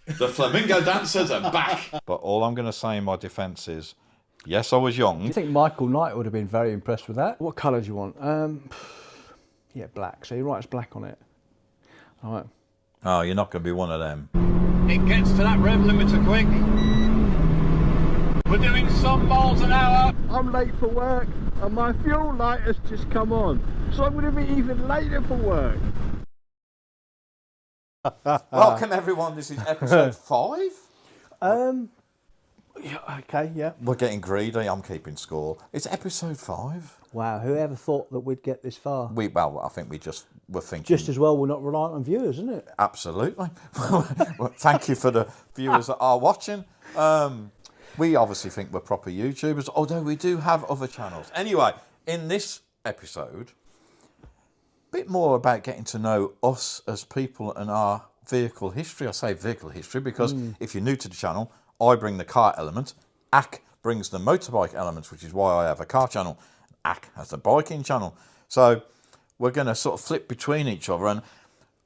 The flamingo dancers are back. But all I'm going to say in my defence is, yes, I was young. I think Michael Knight would have been very impressed with that. What colour do you want? Yeah, black. So he writes black on it. All right. Oh, you're not going to be one of them. It gets to that rev limiter quick. We're doing some miles an hour. I'm late for work and my fuel light has just come on. So I'm going to be even later for work. Welcome everyone, this is episode 5. Yeah, okay, yeah. We're getting greedy, I'm keeping score. It's episode 5. Wow, whoever thought that we'd get this far? Well, I think we just were thinking... Just as well we're not reliant on viewers, isn't it? Absolutely. Well, thank you for the viewers that are watching. We obviously think we're proper YouTubers, although we do have other channels. Anyway, in this episode, a bit more about getting to know us as people and our vehicle history. I say vehicle history because if you're new to the channel, I bring the car element, Ak brings the motorbike elements, which is why I have a car channel. Ak has the biking channel. So we're going to sort of flip between each other, and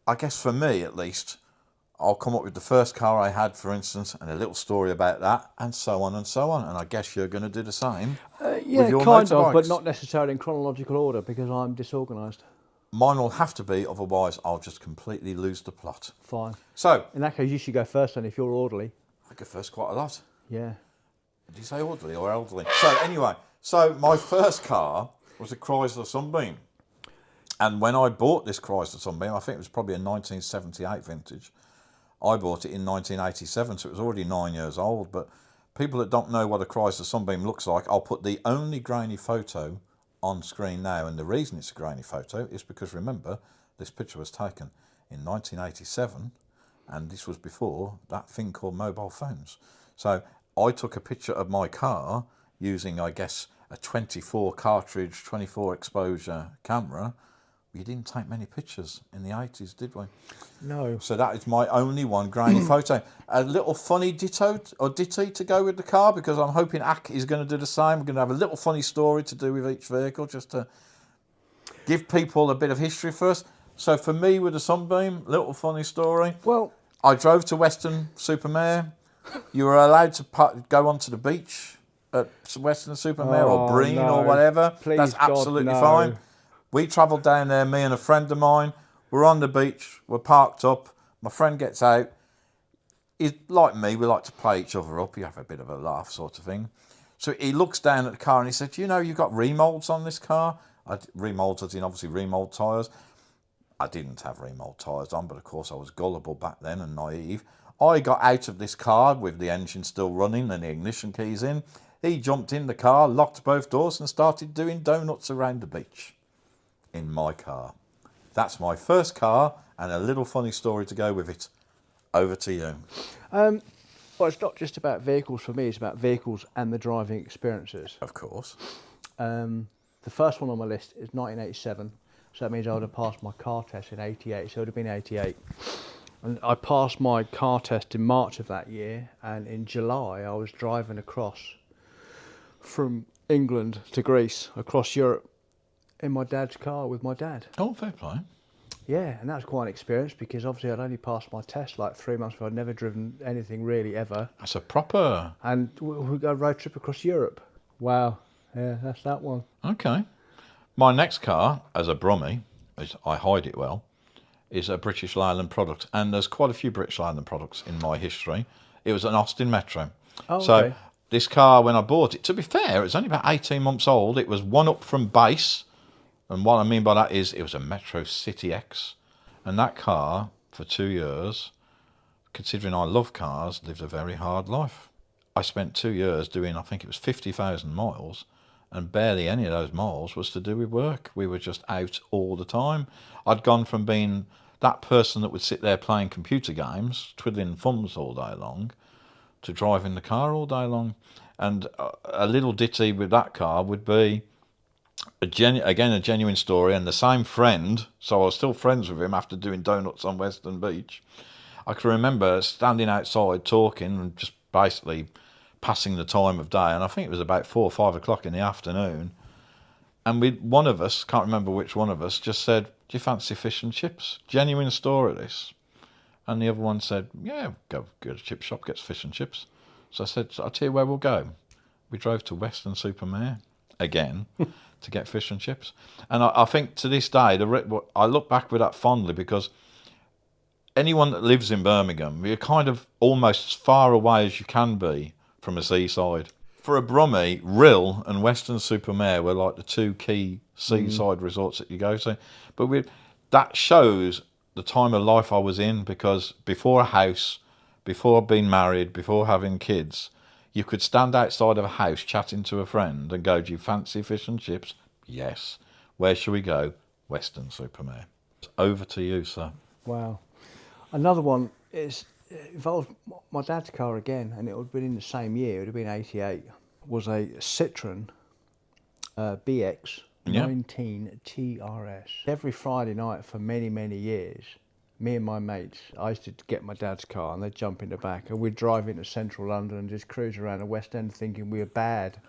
I guess for me at least, I'll come up with the first car I had, for instance, and a little story about that, and so on and so on. And I guess you're going to do the same Yeah, with your kind motorbikes. of, but not necessarily in chronological order because I'm disorganised. Mine will have to be, otherwise I'll just completely lose the plot. Fine. So, In that case, you should go first then if you're orderly. I go first quite a lot. Yeah. Did you say orderly or elderly? So anyway, my first car was a Chrysler Sunbeam. And when I bought this Chrysler Sunbeam, I think it was probably a 1978 vintage. I bought it in 1987, so it was already 9 years old. But people that don't know what a Chrysler Sunbeam looks like, I'll put the only grainy photo on screen now. And the reason it's a grainy photo is because, remember, this picture was taken in 1987, and this was before that thing called mobile phones. So I took a picture of my car using, I guess, a 24 cartridge, 24 exposure camera. We didn't take many pictures in the 80s, did we? No. So that is my only one grainy photo. A little funny ditto or ditty to go with the car, because I'm hoping Ak is going to do the same. We're going to have a little funny story to do with each vehicle, just to give people a bit of history first. So for me with the Sunbeam, little funny story. Well, I drove to Western-super-Mare. You were allowed to go onto the beach at Western-super-Mare or Breen or whatever. Please, that's God, absolutely no. fine. We travelled down there, me and a friend of mine. We're on the beach, we're parked up. My friend gets out. He's like me, we like to play each other up. You have a bit of a laugh sort of thing. So he looks down at the car and he said, you know, you've got remolds on this car. Remolds as in obviously remold tyres. I didn't have remold tyres on, but of course I was gullible back then and naive. I got out of this car with the engine still running and the ignition keys in. He jumped in the car, locked both doors and started doing donuts around the beach in my car. That's my first car and a little funny story to go with it. Over to you. well, it's not just about vehicles for me, it's about vehicles and the driving experiences. Of course. The first one on my list is 1987, so that means I would have passed my car test in 88, so it would have been 88. And I passed my car test in March of that year, and in July I was driving across from England to Greece, across Europe, in my dad's car with my dad. Oh, fair play. Yeah, and that was quite an experience because obviously I'd only passed my test like 3 months before. I'd never driven anything really ever. That's a proper... And we got a road trip across Europe. Wow. Yeah, that's that one. Okay. My next car, as a Brummie, as I hide it well, is a British Leyland product. And there's quite a few British Leyland products in my history. It was an Austin Metro. Oh, so okay. this car, when I bought it, to be fair, it was only about 18 months old. It was one up from base. And what I mean by that is it was a Metro City X. And that car, for 2 years, considering I love cars, lived a very hard life. I spent 2 years doing, I think it was 50,000 miles, and barely any of those miles was to do with work. We were just out all the time. I'd gone from being that person that would sit there playing computer games, twiddling thumbs all day long, to driving the car all day long. And a little ditty with that car would be, a genuine story, and the same friend, so I was still friends with him after doing donuts on Western Beach. I can remember standing outside talking and just basically passing the time of day, and I think it was about 4 or 5 o'clock in the afternoon, and one of us, can't remember which one of us, just said, do you fancy fish and chips? Genuine story, this. And the other one said, yeah, go to a chip shop, gets fish and chips. So I said, I'll tell you where we'll go. We drove to Western Supermare again to get fish and chips. And I think to this day, I look back with that fondly because anyone that lives in Birmingham, you're kind of almost as far away as you can be from a seaside. For a Brummie, Rill and Western Supermare were like the two key seaside resorts that you go to. But that shows the time of life I was in, because before a house, before being married, before having kids, you could stand outside of a house chatting to a friend and go, do you fancy fish and chips? Yes. Where shall we go? Western Supermare. Over to you, sir. Wow. Another one involved my dad's car again, and it would have been in the same year. It would have been 88. Was a Citroen BX 19 TRS. Every Friday night for many years, me and my mates, I used to get my dad's car and they'd jump in the back and we'd drive into central London and just cruise around the West End thinking we were bad.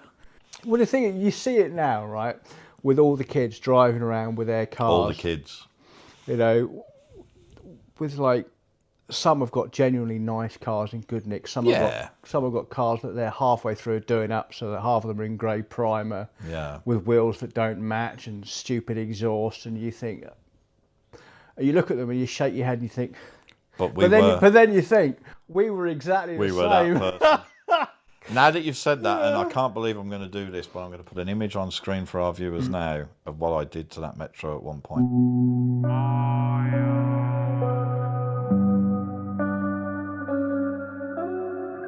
Well, the thing is, you see it now, right, with all the kids driving around with their cars. All the kids. You know, with like, some have got genuinely nice cars in good nick. Some have got cars that they're halfway through doing up, so that half of them are in grey primer, with wheels that don't match and stupid exhaust. And you think, you look at them and you shake your head and you think, but then you think we were exactly the same. We were that person. Now that you've said that, and I can't believe I'm going to do this, but I'm going to put an image on screen for our viewers now of what I did to that Metro at one point.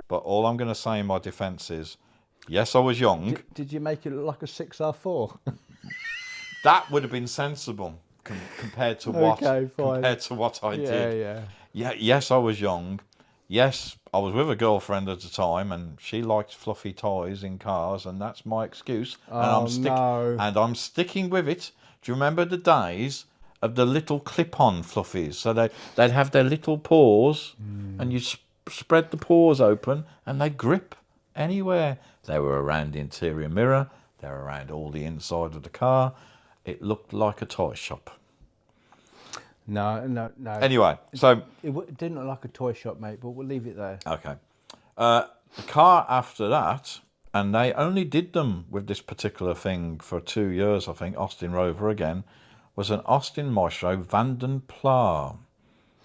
But all I'm going to say in my defence is, yes, I was young. Did you make it look like a 6R4? That would have been sensible compared to what I did. Yeah. Yes, I was young. Yes, I was with a girlfriend at the time, and she liked fluffy toys in cars, and that's my excuse. And I'm sticking with it. Do you remember the days of the little clip-on fluffies? So they'd have their little paws, and you spread the paws open and they grip anywhere. They were around the interior mirror, they were around all the inside of the car. It looked like a toy shop. No. Anyway, so it didn't look like a toy shop, mate, but we'll leave it there. Okay. The car after that, and they only did them with this particular thing for 2 years, I think, Austin Rover again, was an Austin Maestro Vanden Plas.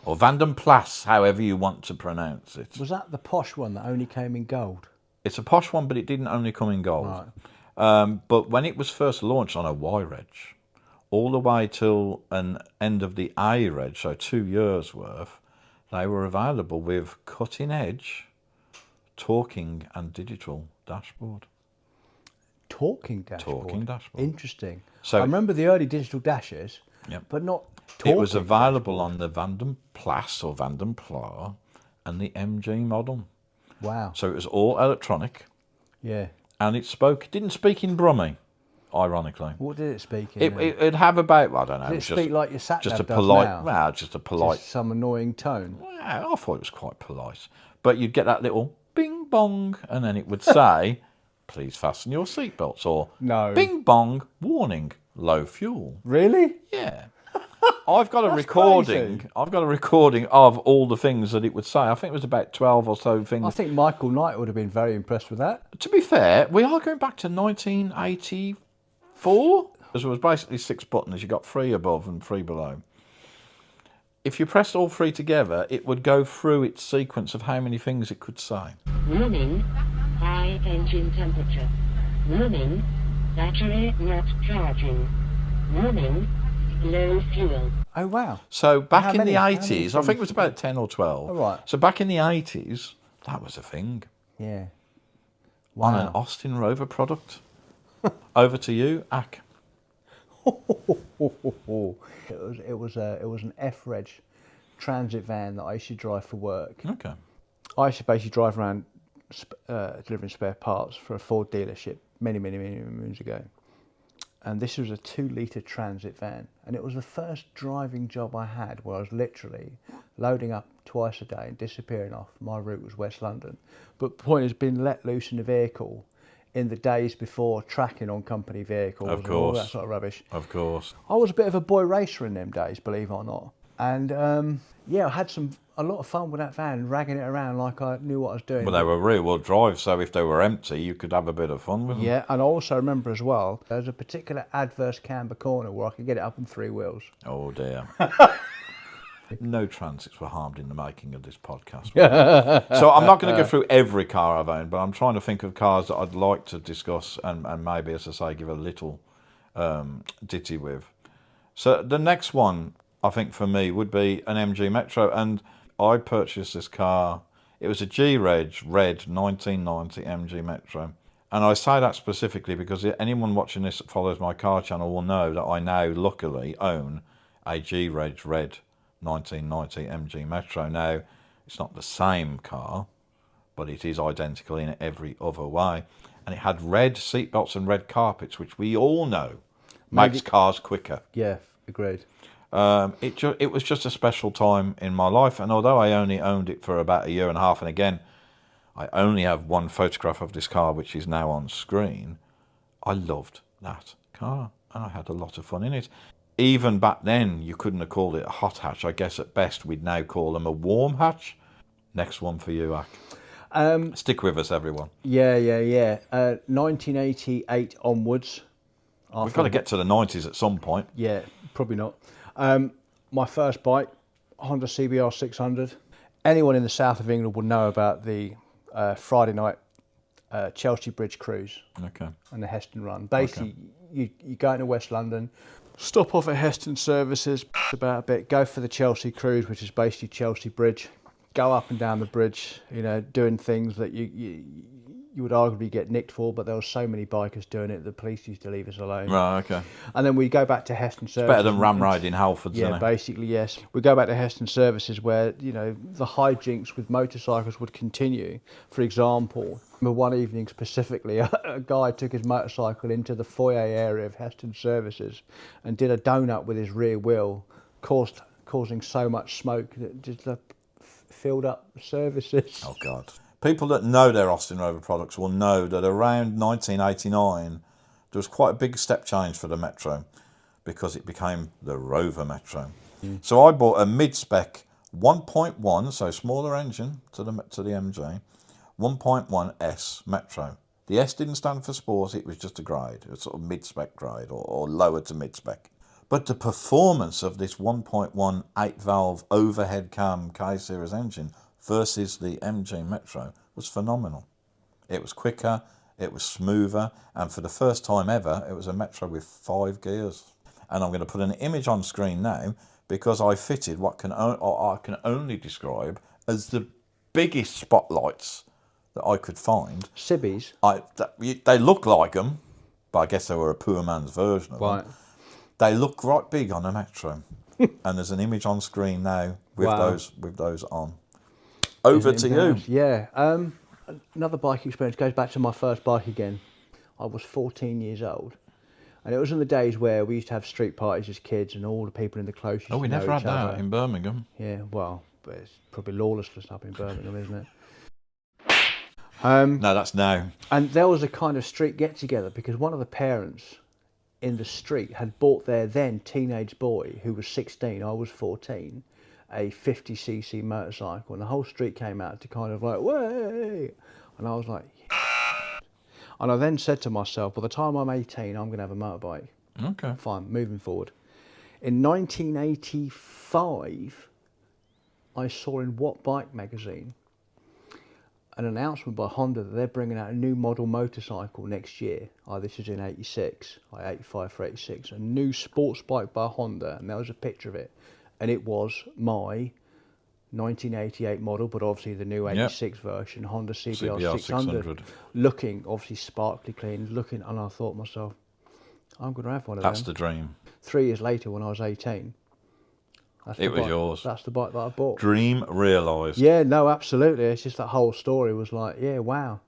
Or Vanden Plas, however you want to pronounce it. Was that the posh one that only came in gold? It's a posh one, but it didn't only come in gold. Right. But when it was first launched on a Y reg, all the way till an end of the A reg, so 2 years worth, they were available with cutting edge, talking and digital dashboard. Talking dashboard? Talking dashboard. Interesting. So I remember the early digital dashes, but not talking. It was available on the Vanden Plas or Vanden Plas and the MG model. Wow. So it was all electronic. Yeah. And it didn't speak in Brummie, ironically. What did it speak in? It'd have about, I don't know. Did it speak like your sat just a does polite, now? well, just a polite. Just some annoying tone. Well, I thought it was quite polite. But you'd get that little bing bong, and then it would say, please fasten your seatbelts, or bing bong, warning, low fuel. Really? Yeah. I've got a recording. Crazy. I've got a recording of all the things that it would say. I think it was about 12 or so things. I think Michael Knight would have been very impressed with that. To be fair, we are going back to 1984. Because it was basically 6 buttons. You got 3 above and 3 below. If you pressed all 3 together, it would go through its sequence of how many things it could say. Warning, high engine temperature. Warning, battery not charging. Warning, low fuel. Oh, wow. So back in the 80s, I think it was about 10 or 12. Oh, right. So back in the 80s, that was a thing. Yeah. Wow. On an Austin Rover product. Over to you, Ack. It was an F-Reg transit van that I used to drive for work. Okay. I used to basically drive around delivering spare parts for a Ford dealership many moons ago. And this was a 2-litre transit van. And it was the first driving job I had where I was literally loading up twice a day and disappearing off. My route was West London. But the point is, being let loose in the vehicle in the days before tracking on company vehicles and all that sort of rubbish. Of course. I was a bit of a boy racer in them days, believe it or not. And yeah, I had a lot of fun with that van, ragging it around like I knew what I was doing. Well, they were rear-wheel drive, so if they were empty, you could have a bit of fun with them. Yeah, and I also remember as well, there was a particular adverse camber corner where I could get it up on 3 wheels. Oh dear. No transits were harmed in the making of this podcast. So I'm not going to go through every car I've owned, but I'm trying to think of cars that I'd like to discuss and maybe, as I say, give a little ditty with. So the next one, I think for me, would be an MG Metro, and I purchased this car. It was a G-Reg red 1990 MG Metro. And I say that specifically because anyone watching this that follows my car channel will know that I now luckily own a G-Reg red 1990 MG Metro. Now, it's not the same car, but it is identical in every other way. And it had red seatbelts and red carpets, which we all know makes cars quicker. Yeah, agreed. It was just a special time in my life, and although I only owned it for about a year and a half, and again, I only have one photograph of this car, which is now on screen, I loved that car, and I had a lot of fun in it. Even back then, you couldn't have called it a hot hatch. I guess at best, we'd now call them a warm hatch. Next one for you, Ak. Stick with us, everyone. Yeah. 1988 onwards. We've got to get to the 90s at some point. Yeah, probably not. My first bike, Honda CBR 600. Anyone in the south of England will know about the Friday night Chelsea Bridge cruise. Okay. And the Heston run. Basically, you go into West London, stop off at Heston Services about a bit, go for the Chelsea cruise, which is basically Chelsea Bridge. Go up and down the bridge, doing things that you would arguably get nicked for, but there were so many bikers doing it, the police used to leave us alone. Right, okay. And then we go back to Heston Services. Better than ramride in Halfords, isn't it? Yeah, basically, yes. We go back to Heston Services where, the hijinks with motorcycles would continue. For example, one evening specifically, a guy took his motorcycle into the foyer area of Heston Services and did a donut with his rear wheel, causing so much smoke that it just filled up the services. Oh, God. People that know their Austin Rover products will know that around 1989, there was quite a big step change for the Metro because it became the Rover Metro. So I bought a mid-spec 1.1, so smaller engine to the MG, 1.1 S Metro. The S didn't stand for sport, it was just a grade. It was sort of mid-spec grade or lower to mid-spec. But the performance of this 1.1 8-valve overhead cam K-Series engine versus the MG Metro was phenomenal. It was quicker, it was smoother, and for the first time ever, it was a Metro with 5 gears. And I'm going to put an image on screen now because I fitted what I can only describe as the biggest spotlights that I could find. Sibbies? They look like them, but I guess they were a poor man's version of them. They look right big on a Metro. And there's an image on screen now with those on. Over to you. Yeah. Another bike experience goes back to my first bike again. I was 14 years old. And it was in the days where we used to have street parties as kids and all the people in the close used to know we never had each other. that in Birmingham. Yeah, well, but it's probably lawlessness up in Birmingham, isn't it? No, that's now. And there was a kind of street get-together because one of the parents in the street had bought their then teenage boy, who was 16, I was 14, a 50cc motorcycle, and the whole street came out to kind of like, way, and I was like, yeah. And I then said to myself, by the time I'm 18, I'm going to have a motorbike. Okay. Fine, moving forward. In 1985, I saw in What Bike magazine an announcement by Honda that they're bringing out a new model motorcycle next year. This is in 86, 85 for 86, a new sports bike by Honda, and there was a picture of it. And it was my 1988 model, but obviously the new 86 version, Honda CBR 600. Looking, obviously sparkly clean, and I thought to myself, I'm going to have one of them. That's the dream. 3 years later, when I was 18, it was yours. That's the bike that I bought. Dream realised. Yeah, no, absolutely. It's just that whole story was like, yeah, wow.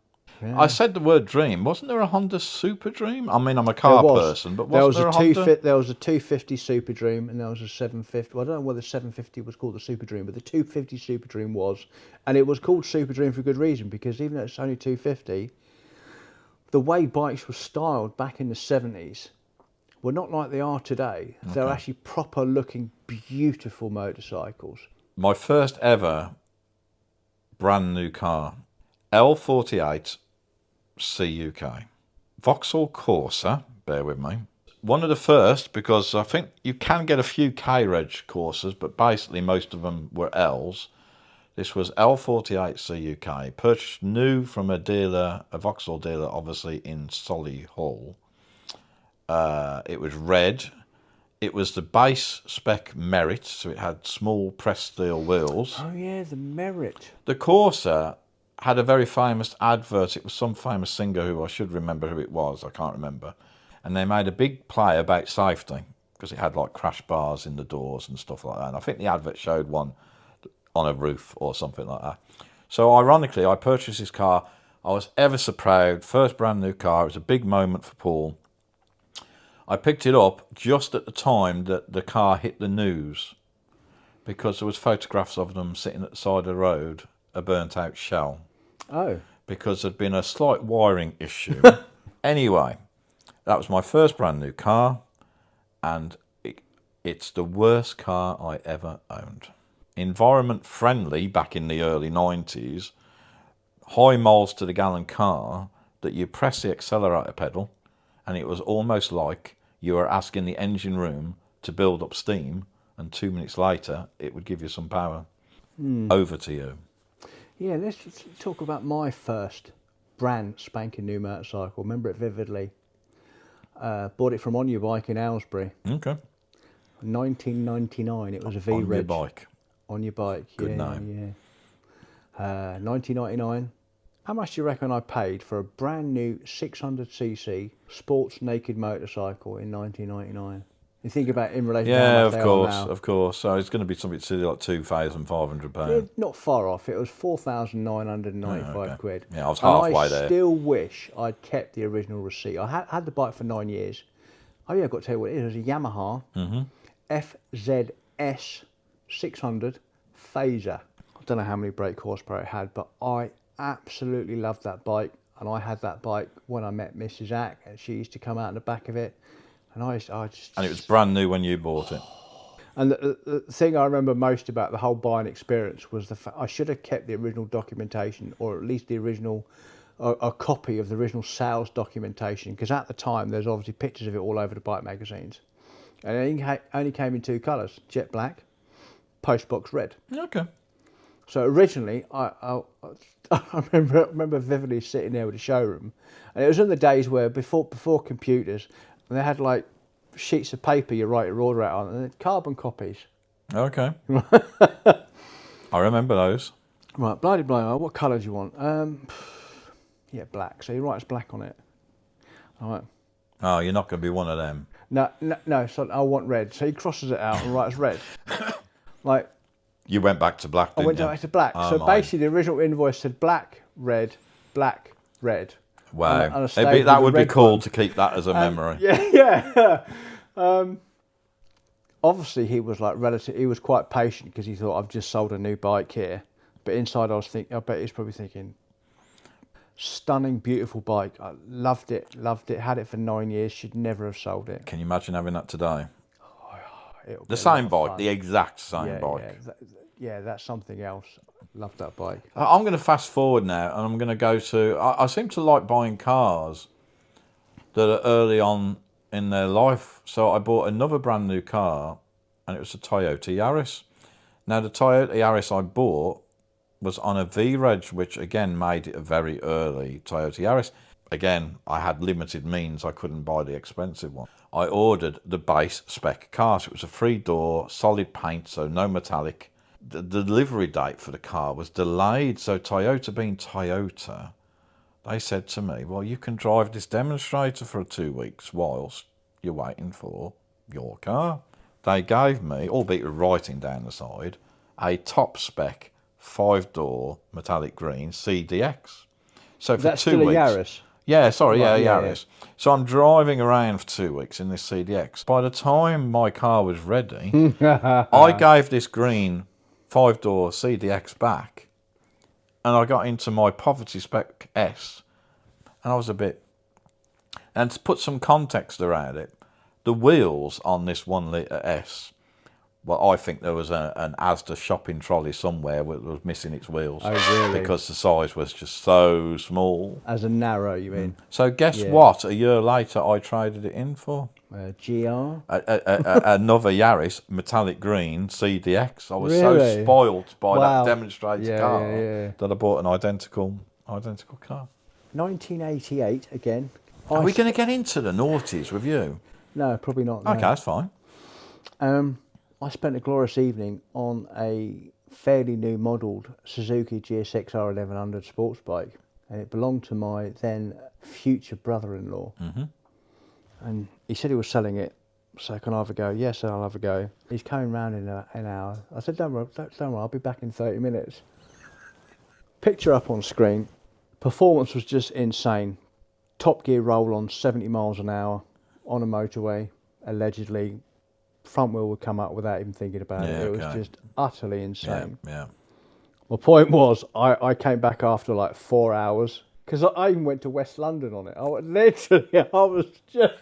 Yeah. I said the word dream. Wasn't there a Honda Super Dream? I mean, I'm a car person, but wasn't there a Honda? There was a 250 Super Dream and there was a 750. Well, I don't know whether the 750 was called the Super Dream, but the 250 Super Dream was. And it was called Super Dream for good reason, because even though it's only 250, the way bikes were styled back in the 70s Well, not like they are today. They're actually proper looking, beautiful motorcycles. My first ever brand new car, L48 CUK. Vauxhall Corsa, bear with me. One of the first, because I think you can get a few K-Reg Corsas, but basically most of them were L's. This was L48 CUK, purchased new from a dealer, a Vauxhall dealer, obviously in Solihull. It was red. It was the base spec Merit, so it had small pressed steel wheels. Oh yeah, the Merit. The Corsa had a very famous advert. It was some famous singer who I should remember who it was. I can't remember. And they made a big play about safety because it had like crash bars in the doors and stuff like that. And I think the advert showed one on a roof or something like that. So ironically, I purchased this car. I was ever so proud. First brand new car. It was a big moment for Paul. I picked it up just at the time that the car hit the news because there was photographs of them sitting at the side of the road, a burnt out shell. Oh. Because there'd been a slight wiring issue. Anyway, that was my first brand new car, and it's the worst car I ever owned. Environment friendly back in the early 90s, high miles to the gallon car that you press the accelerator pedal, and it was almost like you were asking the engine room to build up steam, and 2 minutes later it would give you some power. Over to you. Yeah, let's talk about my first brand spanking new motorcycle. Remember it vividly. Bought it from On Your Bike in Aylesbury. Okay. 1999. It was a V-Reg. On Your Bike. On Your Bike. Good yeah, name. Yeah. 1999. How much do you reckon I paid for a brand new 600cc sports naked motorcycle in 1999? You think about it in relation to how Yeah, much they are now. of course. So it's going to be something silly like £2,500. Yeah, not far off. It was 4,995 Okay. quid. Yeah, I was And halfway there. I still wish I'd kept the original receipt. I had the bike for 9 years. Oh yeah, I've got to tell you what it is. It was a Yamaha FZS 600 Phaser. I don't know how many brake horsepower it had, but I absolutely loved that bike. And I had that bike when I met Mrs. Ack, and she used to come out in the back of it. And I just... And it was brand new when you bought it. And the thing I remember most about the whole buying experience was the fact I should have kept the original documentation, or at least the original, a copy of the original sales documentation, because at the time there's obviously pictures of it all over the bike magazines. And it only came in two colours, jet black, postbox red. Okay. So originally, I remember vividly sitting there with the showroom, and it was in the days where before computers, and they had like sheets of paper you write your order out on, and carbon copies. Okay. I remember those. Right, bloody blah. What colour do you want? Yeah, black. So he writes black on it. All right. Oh, you're not going to be one of them. No. So I want red. So he crosses it out and writes red. Like. You went back to black, didn't I went you? back to black. Oh, so mine. basically, the original invoice said black, red, black, red. Wow. And a stable That with would a be red cool one. to keep that as a memory. Yeah. Obviously, he was like he was quite patient because he thought, I've just sold a new bike here. But inside, I bet he's probably thinking, stunning, beautiful bike. I loved it. Had it for 9 years. Should never have sold it. Can you imagine having that today? It'll be The a same lot of bike, fun. the exact same bike. Yeah, that's something else. Love that bike. I'm going to fast forward now, and I'm going to go to... I seem to like buying cars that are early on in their life. So I bought another brand new car, and it was a Toyota Yaris. Now, the Toyota Yaris I bought was on a V-Reg, which again made it a very early Toyota Yaris. Again, I had limited means. I couldn't buy the expensive one. I ordered the base spec car. So it was a 3-door, solid paint, so no metallic. The delivery date for the car was delayed. So Toyota being Toyota, they said to me, well, you can drive this demonstrator for 2 weeks whilst you're waiting for your car. They gave me, albeit with writing down the side, a top spec 5-door metallic green CDX. So for That's 2 still weeks. a Yaris. Yeah, sorry, Right, yeah, yeah, Yaris. So I'm driving around for 2 weeks in this CDX. By the time my car was ready, I gave this green 5-door CDX back, and I got into my poverty spec S, and I was a bit... And to put some context around it, The wheels on this 1 litre S, well, I think there was an Asda shopping trolley somewhere that was missing its wheels. Oh, really? Because the size was just so small. As a narrow, you mean? So guess what? A year later, I traded it in for GR? another Yaris, metallic green CDX. I was so Really? spoilt by Wow. that demonstrator Yeah, car yeah, yeah. that I bought an identical car. 1988 again. Are we going to get into the noughties with you? No, probably not. No. Okay, that's fine. I spent a glorious evening on a fairly new modelled Suzuki GSX R1100 sports bike, and it belonged to my then future brother-in-law. Mm-hmm. And he said he was selling it, so can I have a go? Yes, I'll have a go. He's coming round in an hour. I said, don't worry, I'll be back in 30 minutes. Picture up on screen. Performance was just insane. Top gear roll on 70 miles an hour on a motorway, allegedly. Front wheel would come up without even thinking about it. It was just utterly insane. Yeah. My point was, I came back after like 4 hours, because I even went to West London on it. I was just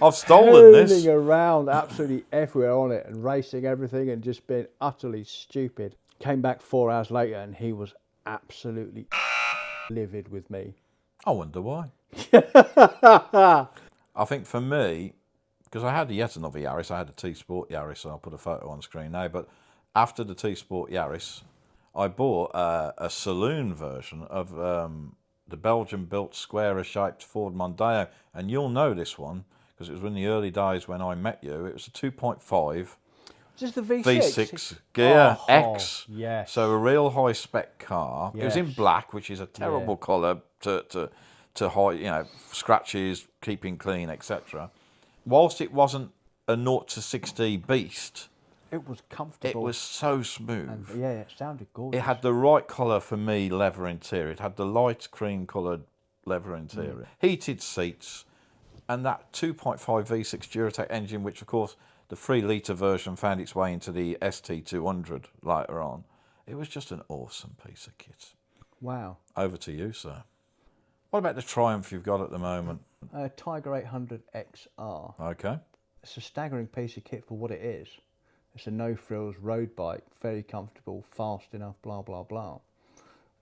I've stolen this. turning around absolutely everywhere on it and racing everything and just being utterly stupid. Came back 4 hours later and he was absolutely livid with me. I wonder why. I think for me, because I had yet another Yaris, I had a T-Sport Yaris, so I'll put a photo on screen now, but after the T-Sport Yaris, I bought a saloon version of the Belgian-built square-shaped Ford Mondeo, and you'll know this one, because it was in the early days when I met you. It was a 2.5 Just the V6? V6 gear Oh, X. yes. So a real high-spec car. It was in Yes. black, which is a terrible colour to hide, scratches, keeping clean, etc. Whilst it wasn't a 0 to 60 beast, It was comfortable. it was so smooth. And, yeah, it sounded gorgeous. It had the right colour for me leather interior. It had the light cream coloured leather interior. Heated seats, and that 2.5 V6 Duratec engine, which of course the 3 litre version found its way into the ST200 later on. It was just an awesome piece of kit. Wow. Over to you, sir. What about the Triumph you've got at the moment? Tiger 800 XR. Okay. It's a staggering piece of kit for what it is. It's a no-frills road bike, very comfortable, fast enough, blah, blah, blah.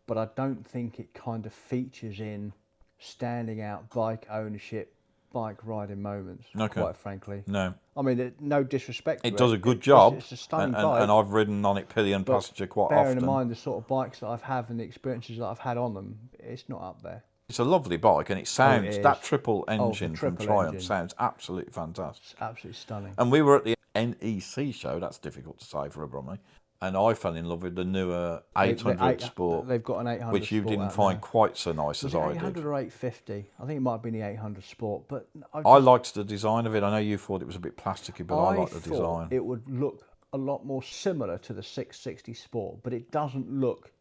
But I don't think it kind of features in standing out bike ownership, bike riding moments, quite frankly. No. I mean, no disrespect to it. It does a good job. It's a stunning bike. And I've ridden on it pillion passenger quite bearing often. in mind the sort of bikes that I've had and the experiences that I've had on them, it's not up there. It's a lovely bike, and it sounds, is. that triple engine from triple Triumph engine. sounds absolutely fantastic. It's absolutely stunning. And we were at the NEC show, that's difficult to say for a Brummie, and I fell in love with the newer 800 Sport. They've got an 800 which you Sport didn't out find now. quite so nice Was as it I 800 did. or 850? I think it might have been the 800 Sport, but I liked the design of it. I know you thought it was a bit plasticky, but I liked the design. It would look a lot more similar to the 660 Sport, but it doesn't look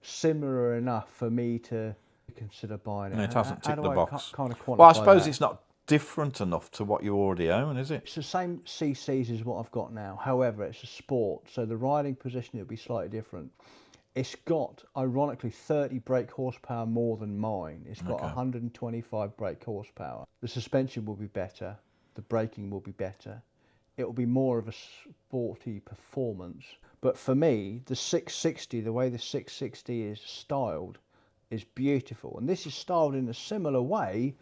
similar enough for me to consider buying it. And it hasn't ticked the box. Kind of Well, I quantify suppose that? it's not different enough to what you already own, is it? It's the same CCs as what I've got now. However, it's a Sport, so the riding position will be slightly different. It's got, ironically, 30 brake horsepower more than mine. It's got 125 brake horsepower. The suspension will be better. The braking will be better. It will be more of a sporty performance. But for me, the 660, the way the 660 is styled, is beautiful. And this is styled in a similar way,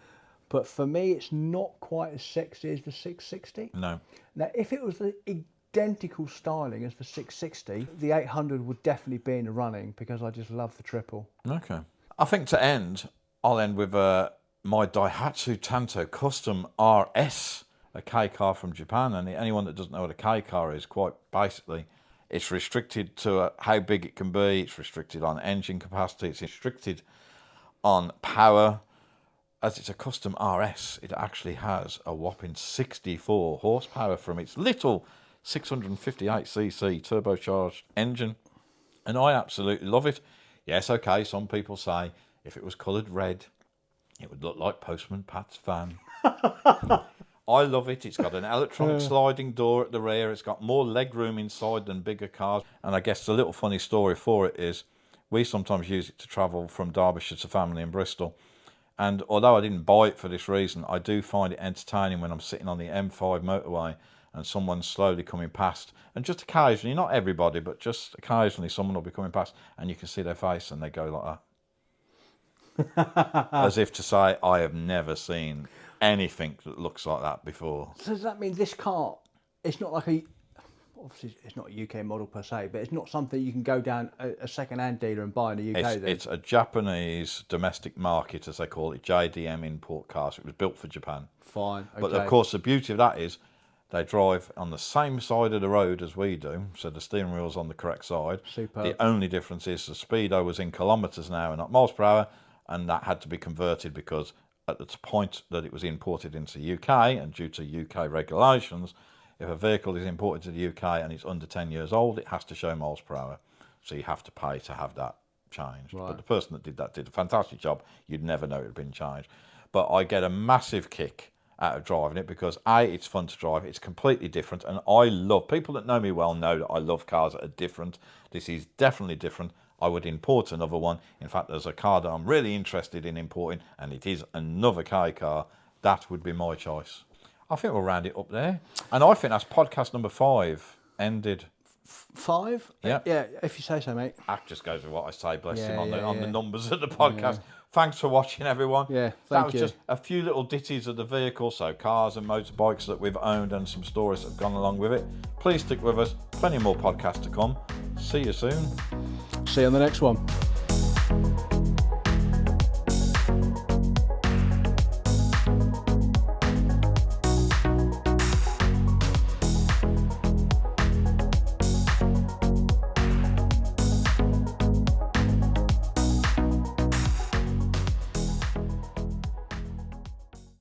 but for me, it's not quite as sexy as the 660. No. Now, if it was the identical styling as the 660, the 800 would definitely be in the running because I just love the triple. Okay. I think to end, I'll end with my Daihatsu Tanto Custom RS, a K car from Japan. And anyone that doesn't know what a K car is, quite basically, it's restricted to how big it can be. It's restricted on engine capacity. It's restricted on power. As it's a custom RS, it actually has a whopping 64 horsepower from its little 658cc turbocharged engine. And I absolutely love it. Yes, okay, some people say if it was coloured red, it would look like Postman Pat's van. I love it. It's got an electronic sliding door at the rear. It's got more legroom inside than bigger cars. And I guess the little funny story for it is we sometimes use it to travel from Derbyshire to family in Bristol. And although I didn't buy it for this reason, I do find it entertaining when I'm sitting on the M5 motorway and someone's slowly coming past. And just occasionally, not everybody, but just occasionally someone will be coming past and you can see their face and they go like that. As if to say, I have never seen anything that looks like that before. So does that mean this car, it's not like obviously it's not a UK model per se, but it's not something you can go down a second-hand dealer and buy in the UK? It's a Japanese domestic market, as they call it, JDM import cars. It was built for Japan. Fine, okay. But of course, the beauty of that is they drive on the same side of the road as we do, so the steering wheel's on the correct side. Superb. The only difference is the speedo was in kilometres an hour, not miles per hour, and that had to be converted because at the point that it was imported into the UK, and due to UK regulations, if a vehicle is imported to the UK and it's under 10 years old, it has to show miles per hour. So you have to pay to have that changed. Right. But the person that did that did a fantastic job. You'd never know it had been changed. But I get a massive kick out of driving it because A, it's fun to drive. It's completely different. And I love, people that know me well know that I love cars that are different. This is definitely different. I would import another one. In fact, there's a car that I'm really interested in importing, and it is another K car. That would be my choice. I think we'll round it up there. And I think that's podcast number 5 ended. 5? Yeah. Yeah, if you say so, mate. That just goes with what I say, bless him, Yeah, on yeah. the numbers of the podcast. Thanks for watching, everyone. Yeah, that thank was you. just a few little ditties of the vehicle, so cars and motorbikes that we've owned and some stories that have gone along with it. Please stick with us. Plenty more podcasts to come. See you soon. See you on the next one.